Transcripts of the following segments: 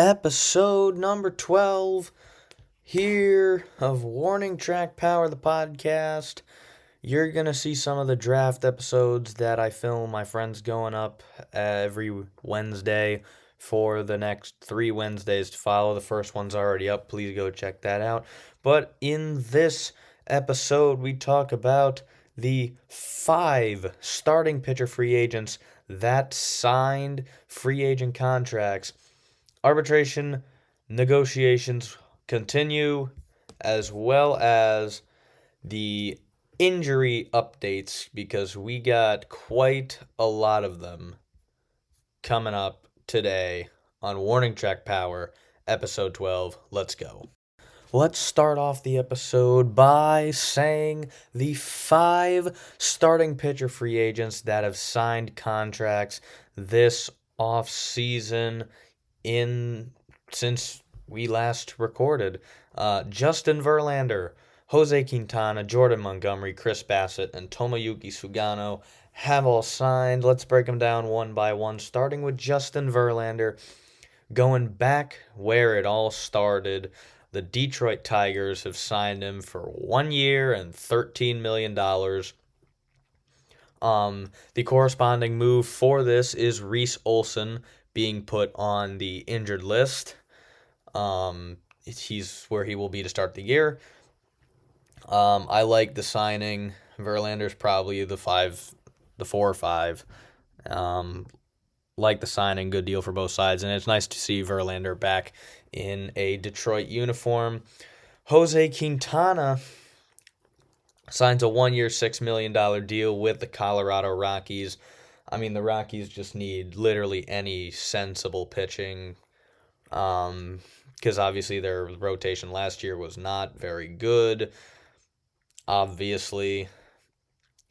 episode number 12 here of Warning Track Power, the podcast. You're going to see some of the draft episodes that I film. My friend's going up every Wednesday for the next 3 Wednesdays to follow. The first one's already up. Please go check that out. But in this episode, we talk about the 5 starting pitcher free agents that signed free agent contracts. Arbitration negotiations continue, as well as the injury updates, because we got quite a lot of them coming up today on Warning Track Power, episode 12. Let's go. Let's start off the episode by saying the 5 starting pitcher free agents that have signed contracts this offseason since we last recorded. Justin Verlander, Jose Quintana, Jordan Montgomery, Chris Bassitt, and Tomoyuki Sugano have all signed. Let's break them down one by one, starting with Justin Verlander. Going back where it all started, the Detroit Tigers have signed him for 1 year and $13 million. The corresponding move for this is Reese Olson being put on the injured list. He's where he will be to start the year. I like the signing. Verlander's probably the 4 or 5. Like the signing, good deal for both sides, and it's nice to see Verlander back in a Detroit uniform. Jose Quintana signs a 1-year, $6 million deal with the Colorado Rockies. I mean, the Rockies just need literally any sensible pitching, because obviously their rotation last year was not very good, obviously,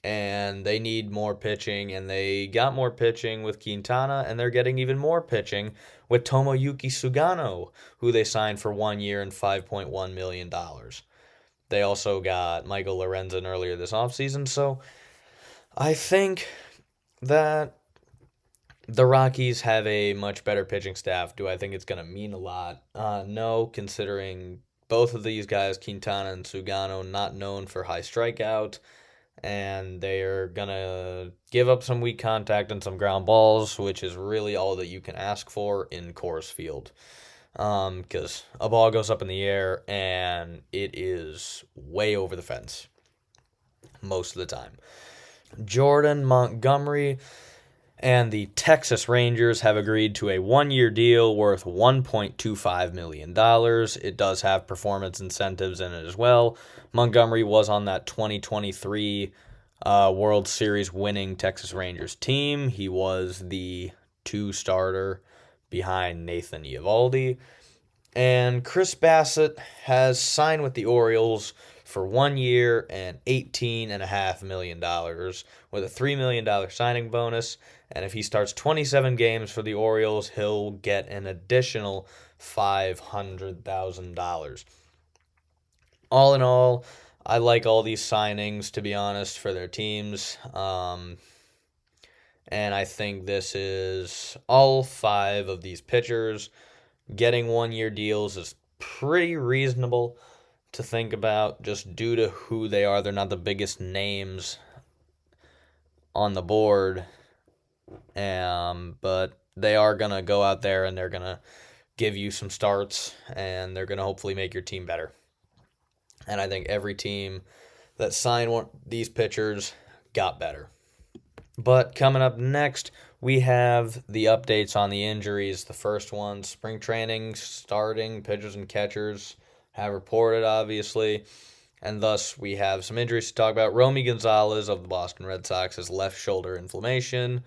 and they need more pitching, and they got more pitching with Quintana, and they're getting even more pitching with Tomoyuki Sugano, who they signed for 1 year and $5.1 million. They also got Michael Lorenzen earlier this offseason, so I think that the Rockies have a much better pitching staff. Do I think it's going to mean a lot? No, considering both of these guys, Quintana and Sugano, not known for high strikeout, and they are going to give up some weak contact and some ground balls, which is really all that you can ask for in Coors Field. Because a ball goes up in the air and it is way over the fence most of the time. Jordan Montgomery and the Texas Rangers have agreed to a 1-year deal worth $1.25 million. It does have performance incentives in it as well. Montgomery was on that 2023 World Series winning Texas Rangers team. He was the 2 starter behind Nathan Eovaldi. And Chris Bassitt has signed with the Orioles for 1 year and $18.5 million with a $3 million signing bonus. And if he starts 27 games for the Orioles, he'll get an additional $500,000. All in all, I like all these signings, to be honest, for their teams. And I think this is all 5 of these pitchers getting 1-year deals is pretty reasonable to think about, just due to who they are. They're not the biggest names on the board, but they are going to go out there and they're going to give you some starts, and they're going to hopefully make your team better. And I think every team that signed these pitchers got better. But coming up next, we have the updates on the injuries. The first one, spring training starting, pitchers and catchers have reported, obviously. And thus, we have some injuries to talk about. Romy Gonzalez of the Boston Red Sox has left shoulder inflammation.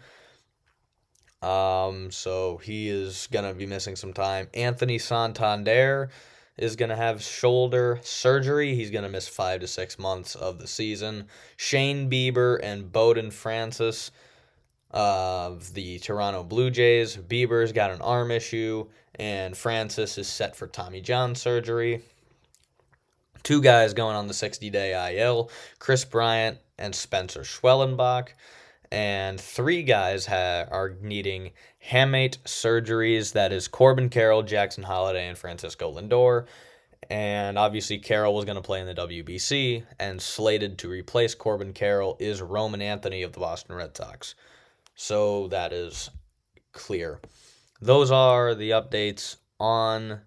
So he is going to be missing some time. Anthony Santander is going to have shoulder surgery. He's going to miss 5 to 6 months of the season. Shane Bieber and Bowden Francis of the Toronto Blue Jays. Bieber's got an arm issue, and Francis is set for Tommy John surgery. 2 guys going on the 60-day IL, Chris Bryant and Spencer Schwellenbach. And 3 guys are needing hamate surgeries. That is Corbin Carroll, Jackson Holliday, and Francisco Lindor. And obviously, Carroll was going to play in the WBC, and slated to replace Corbin Carroll is Roman Anthony of the Boston Red Sox. So that is clear. Those are the updates on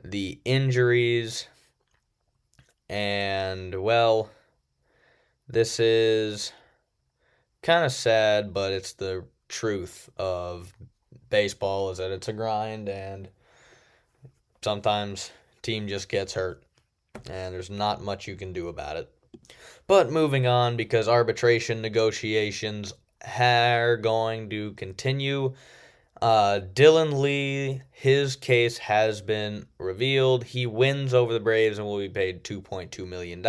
the injuries. And, well, this is kind of sad, but it's the truth of baseball is that it's a grind, and sometimes team just gets hurt, and there's not much you can do about it. But moving on, because arbitration negotiations are going to continue. Dylan Lee, his case has been revealed. He wins over the Braves and will be paid $2.2 million.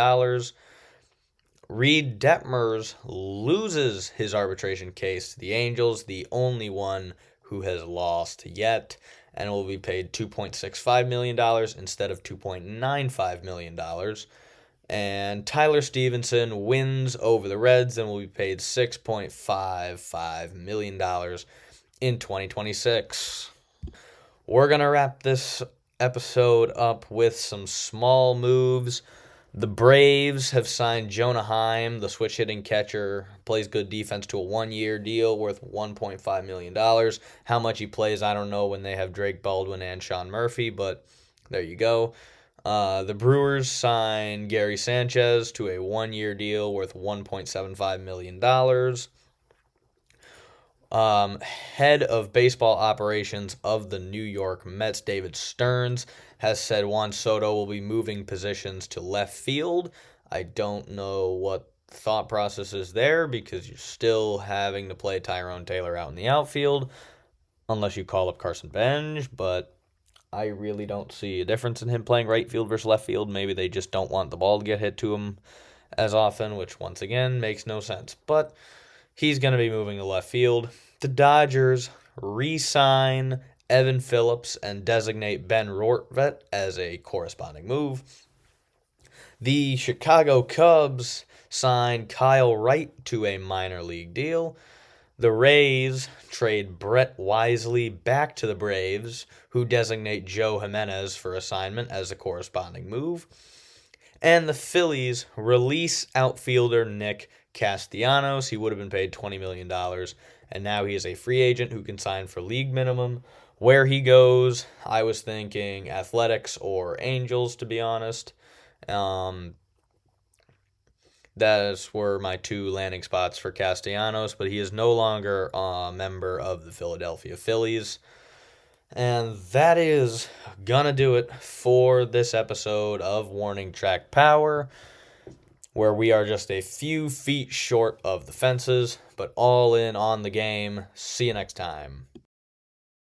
Reed Detmers loses his arbitration case to the Angels, the only one who has lost yet, and will be paid $2.65 million instead of $2.95 million. And Tyler Stephenson wins over the Reds and will be paid $6.55 million in 2026. We're going to wrap this episode up with some small moves. The Braves have signed Jonah Heim, the switch-hitting catcher, plays good defense, to a one-year deal worth $1.5 million. How much he plays, I don't know when they have Drake Baldwin and Sean Murphy, but there you go. The Brewers signed Gary Sanchez to a one-year deal worth $1.75 million. Head of baseball operations of the New York Mets, David Stearns, has said Juan Soto will be moving positions to left field. I don't know what the thought process is there, because you're still having to play Tyrone Taylor out in the outfield, unless you call up Carson Bench, but I really don't see a difference in him playing right field versus left field. Maybe they just don't want the ball to get hit to him as often, which once again makes no sense. But he's going to be moving to left field. The Dodgers re-sign Evan Phillips and designate Ben Rortvedt as a corresponding move. The Chicago Cubs signed Kyle Wright to a minor league deal. The Rays trade Brett Wisely back to the Braves, who designate Joe Jimenez for assignment as a corresponding move. And the Phillies release outfielder Nick Castellanos. He would have been paid $20 million, and now he is a free agent who can sign for league minimum. Where he goes, I was thinking Athletics or Angels, to be honest. Those were my two landing spots for Castellanos, but he is no longer a member of the Philadelphia Phillies. And that is gonna do it for this episode of Warning Track Power, where we are just a few feet short of the fences, but all in on the game. See you next time.